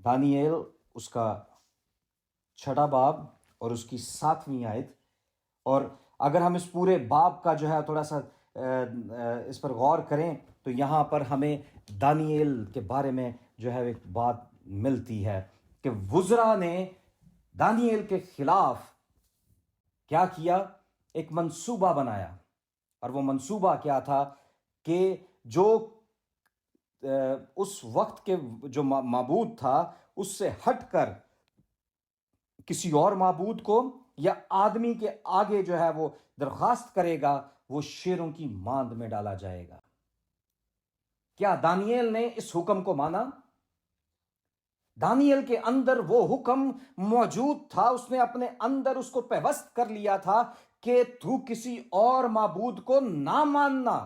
دانیال اس کا 6 باب اور اس کی 7ویں آیت. اور اگر ہم اس پورے باب کا جو ہے تھوڑا سا اس پر غور کریں تو یہاں پر ہمیں دانیال کے بارے میں جو ہے ایک بات ملتی ہے کہ وزراء نے دانیال کے خلاف کیا کیا؟ ایک منصوبہ بنایا. اور وہ منصوبہ کیا تھا کہ جو اس وقت کے جو معبود تھا اس سے ہٹ کر کسی اور معبود کو یا آدمی کے آگے جو ہے وہ درخواست کرے گا وہ شیروں کی ماند میں ڈالا جائے گا. کیا دانیال نے اس حکم کو مانا؟ دانیال کے اندر وہ حکم موجود تھا، اس نے اپنے اندر اس کو پیوست کر لیا تھا کہ تو کسی اور معبود کو نہ ماننا.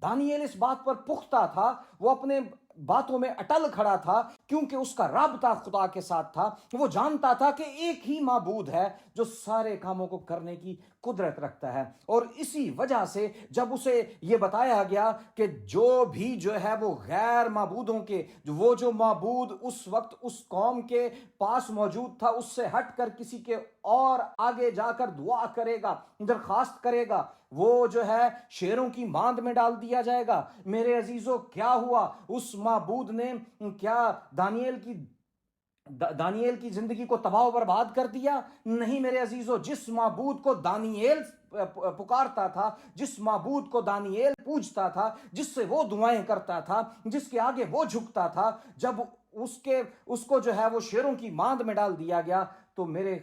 دانیال اس بات پر پختہ تھا، وہ اپنے باتوں میں اٹل کھڑا تھا کیونکہ اس کا رابطہ خدا کے ساتھ تھا. وہ جانتا تھا کہ ایک ہی معبود ہے جو سارے کاموں کو کرنے کی قدرت رکھتا ہے. اور اسی وجہ سے جب اسے یہ بتایا گیا کہ جو بھی جو ہے وہ غیر معبودوں کے وہ جو معبود اس وقت اس قوم کے پاس موجود تھا اس سے ہٹ کر کسی کے اور آگے جا کر دعا کرے گا، درخواست کرے گا، وہ جو ہے شیروں کی ماند میں ڈال دیا جائے گا. میرے عزیزو، کیا ہوا؟ اس معبود نے کیا دانیال کی زندگی کو تباہ و برباد کر دیا؟ نہیں میرے عزیزو. جس معبود کو دانیال پکارتا تھا، جس معبود کو دانیال پوجتا تھا، جس سے وہ دعائیں کرتا تھا، جس کے آگے وہ جھکتا تھا، جب اس کو جو ہے وہ شیروں کی ماند میں ڈال دیا گیا تو میرے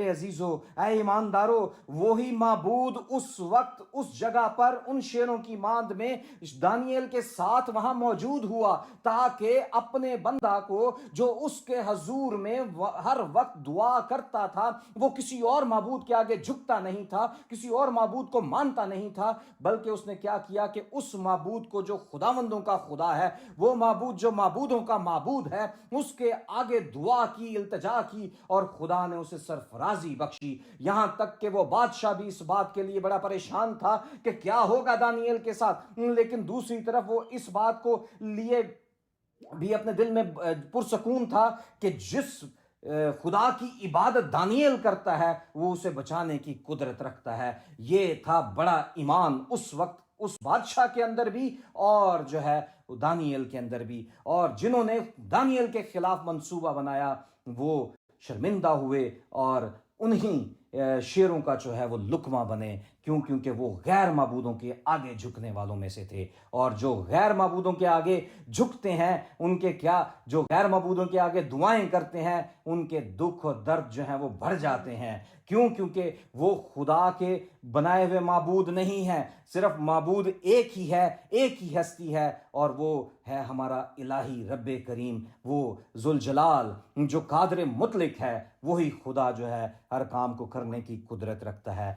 عزیزو، اے ایماندارو، وہی معبود اس وقت اس جگہ پر ان شیروں کی ماند میں دانیال کے ساتھ وہاں موجود ہوا تاکہ اپنے بندہ کو جو اس کے حضور میں ہر وقت دعا کرتا تھا، وہ کسی اور معبود کے آگے جھکتا نہیں تھا، کسی اور معبود کو مانتا نہیں تھا، بلکہ اس نے کیا کیا کہ اس معبود کو جو خداوندوں کا خدا ہے، وہ معبود جو معبودوں کا معبود ہے، اس کے آگے دعا کی، التجا کی، اور خدا نے اسے سرفرازی بخشی. یہاں تک کہ وہ بادشاہ بھی اس بات کے لیے بڑا پریشان تھا کہ کیا ہوگا دانیال کے ساتھ، لیکن دوسری طرف وہ اس بات کو لیے بھی اپنے دل میں پرسکون تھا کہ جس خدا کی عبادت دانیال کرتا ہے وہ اسے بچانے کی قدرت رکھتا ہے. یہ تھا بڑا ایمان اس وقت اس بادشاہ کے اندر بھی اور جو ہے دانیال کے اندر بھی. اور جنہوں نے دانیال کے خلاف منصوبہ بنایا وہ شرمندہ ہوئے اور انہی شیروں کا جو ہے وہ لقمہ بنے. کیونکہ وہ غیر معبودوں کے آگے جھکنے والوں میں سے تھے. اور جو غیر معبودوں کے آگے جھکتے ہیں، ان کے کیا، جو غیر معبودوں کے آگے دعائیں کرتے ہیں، ان کے دکھ اور درد جو ہیں وہ بڑھ جاتے ہیں. کیونکہ وہ خدا کے بنائے ہوئے معبود نہیں ہیں. صرف معبود ایک ہی ہے، ایک ہی ہستی ہے، اور وہ ہے ہمارا الہی رب کریم. وہ ذوالجلال جو قادر مطلق ہے، وہی خدا جو ہے ہر کام کو کرنے کی قدرت رکھتا ہے.